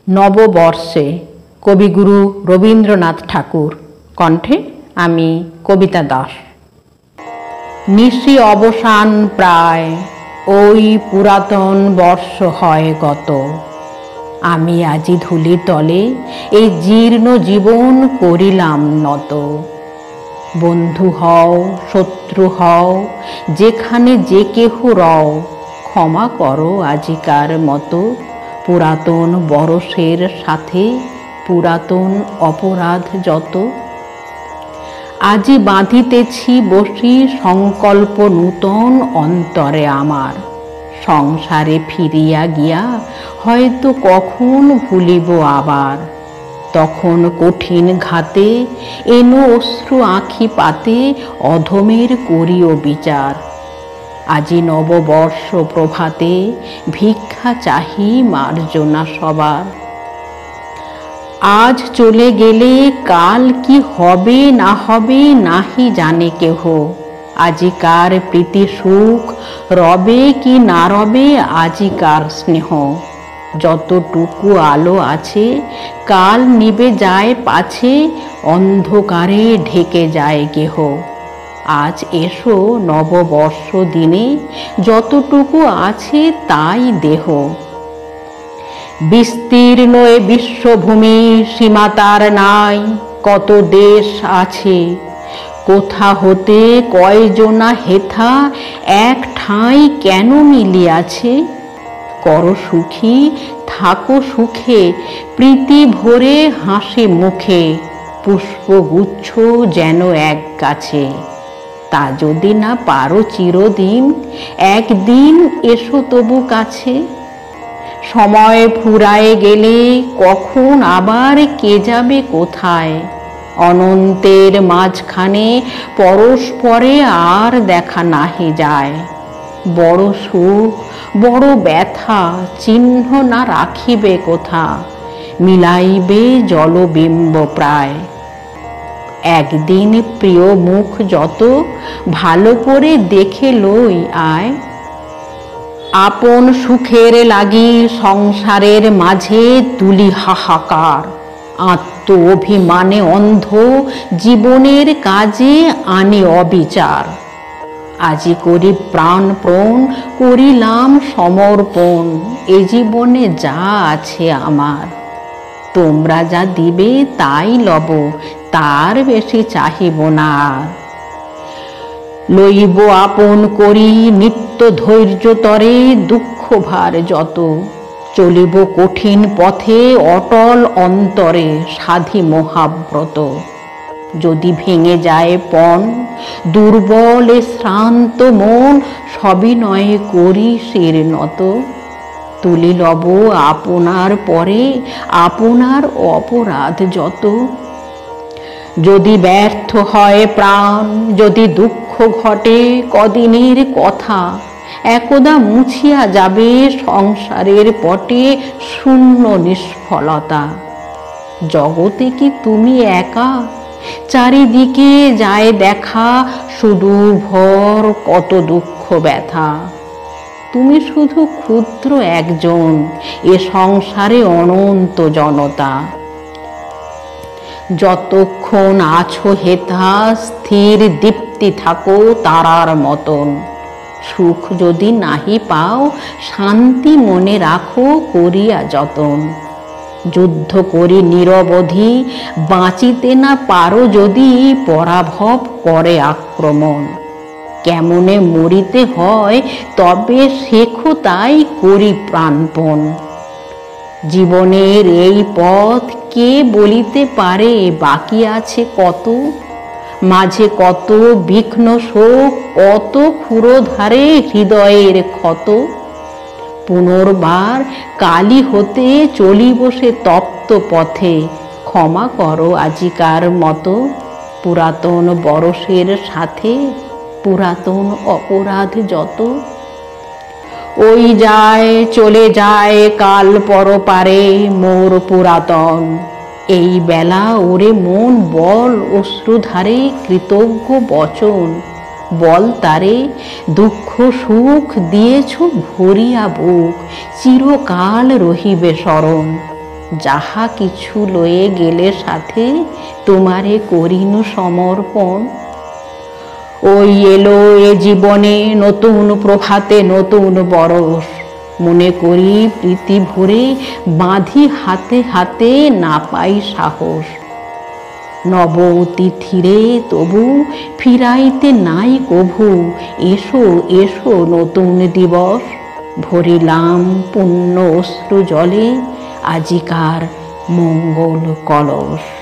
নববর্ষে কবিগুরু রবীন্দ্রনাথ ঠাকুর কণ্ঠে আমি কবিতা দাস। নিশি অবসান প্রায়, ওই পুরাতন বর্ষ হয় গত। আমি আজি ধূলির তলে এই জীর্ণ জীবন করিলাম নত। বন্ধু হও, শত্রু হও, যেখানে যে কেহ রও, ক্ষমা করো আজিকার মতো পুরাতন বরষের সাথে পুরাতন অপরাধ যত। আজি বাঁধিতেছি বসি সংকল্প নূতন অন্তরে আমার। সংসারে ফিরিয়া গিয়া হয়তো কখন ভুলিব আবার। তখন কঠিন ঘাতে এনো অশ্রু আঁখি পাতে অধমের করিও বিচার। আজি নববর্ষ প্রভাতে ভিক্ষা চাহি মার্জনা সবার। আজ চলে গেলে কাল কি হবে না হবে নাহি জানে কেহ। আজিকার প্রীতি সুখ রবে কি না রবে আজিকার স্নেহ। যতটুকু আলো আছে কাল নিবে যায় পাছে, অন্ধকারে ঢেকে যায় গেহ। আজ এসো নববর্ষ দিনে যতটুকু আছে তাই দেহ। বিস্তীর্ণ এ বিশ্বভূমি সীমা তার নাই, কত দেশ আছে কোথা হতে কয়জনা হেথা এক ঠাঁই কেন মিলিয়াছে। করো সুখী থাকো সুখে প্রীতি ভরে হাসি মুখে, পুষ্পগুচ্ছ যেন এক গাছে। তা যদি না পারো চিরদিন, একদিন এসো তবু কাছে। সময় ফুরায়ে গেলে কখন আবার কে যাবে কোথায়, অনন্তের মাঝখানে পরস্পরে আর দেখা নাহি যায়। বড় সুখ বড় ব্যথা চিহ্ন না রাখিবে কোথা, মিলাইবে জলবিম্ব প্রায়। একদিন প্রিয় মুখ যত ভালো করে দেখে লই আয়। আপন সুখের লাগি সংসারের মাঝে তুলি হাহাকার। আত্ম অভিমানে অন্ধ জীবনের কাজে আনে অবিচার। আজি করি প্রাণপণ করিলাম সমর্পণ, এ জীবনে যা আছে আমার। তোমরা যা দিবে তাই লব, তার বেশি চাহিব না আর। লইব আপন করি নিত্য ধৈর্য তরে দুঃখ ভার যত। চলিব কঠিন পথে অটল অন্তরে সাধি মহাব্রত। যদি ভেঙে যায় পণ দুর্বল এ শ্রান্ত মন, সবিনয়ে করি শির নত। তুলি লব আপনার পরে আপনার অপরাধ যত। যদি ব্যর্থ হয় প্রাণ যদি দুঃখ ঘটে কদিনের কথা, একদা মুছিয়া যাবে সংসারের পটে শূন্য নিষ্ফলতা। জগতে কি তুমি একা, চারিদিকে যায় দেখা শুধু ভর কত দুঃখ ব্যথা। তুমি শুধু ক্ষুদ্র একজন এ সংসারে অনন্ত জনতা। যতক্ষণ আছো হেথা স্থির দীপ্তি থাকো তারার মতন। সুখ যদি নাহি পাও শান্তি মনে রাখো করিয়া যতন। যুদ্ধ করি নিরবধি বাঁচিতে না পারো যদি পরাভব করে আক্রমণ। কেমনে মরিতে হয় তবে শেখো তাই করি প্রাণপণ। জীবনের এই পথ কে বলিতে পারে বাকি আছে কত। মাঝে কত বিঘ্ন শোক কত ক্ষুরধারে হৃদয়ের ক্ষত। পুনর্বার কালী হতে চলিব সে তপ্ত পথে, ক্ষমা করো আজিকার মতো পুরাতন বরষের সাথে পুরাতন অপরাধ যত। ওই যায় চলে যায় কাল পরপারে মোর পুরাতন। এই বেলা ওরে মন বল অশ্রুধারে কৃতজ্ঞ বচন। বল তারে দুঃখ সুখ দিয়েছ ভরিয়া বুক, চিরকাল রহিবে স্মরণ। যাহা কিছু লয়ে গেলে সাথে তোমারে করিনু সমর্পণ। ওই এলো এ জীবনে নতুন প্রভাতে নতুন বরস, মনে করি প্রীতি ভরে বাঁধি হাতে হাতে না পাই সাহস। নব তিথিরে তবু ফিরাইতে নাই কভু, এসো এসো নতুন দিবস, ভরিলাম পুণ্য অশ্রু জলে আজিকার মঙ্গল কলস।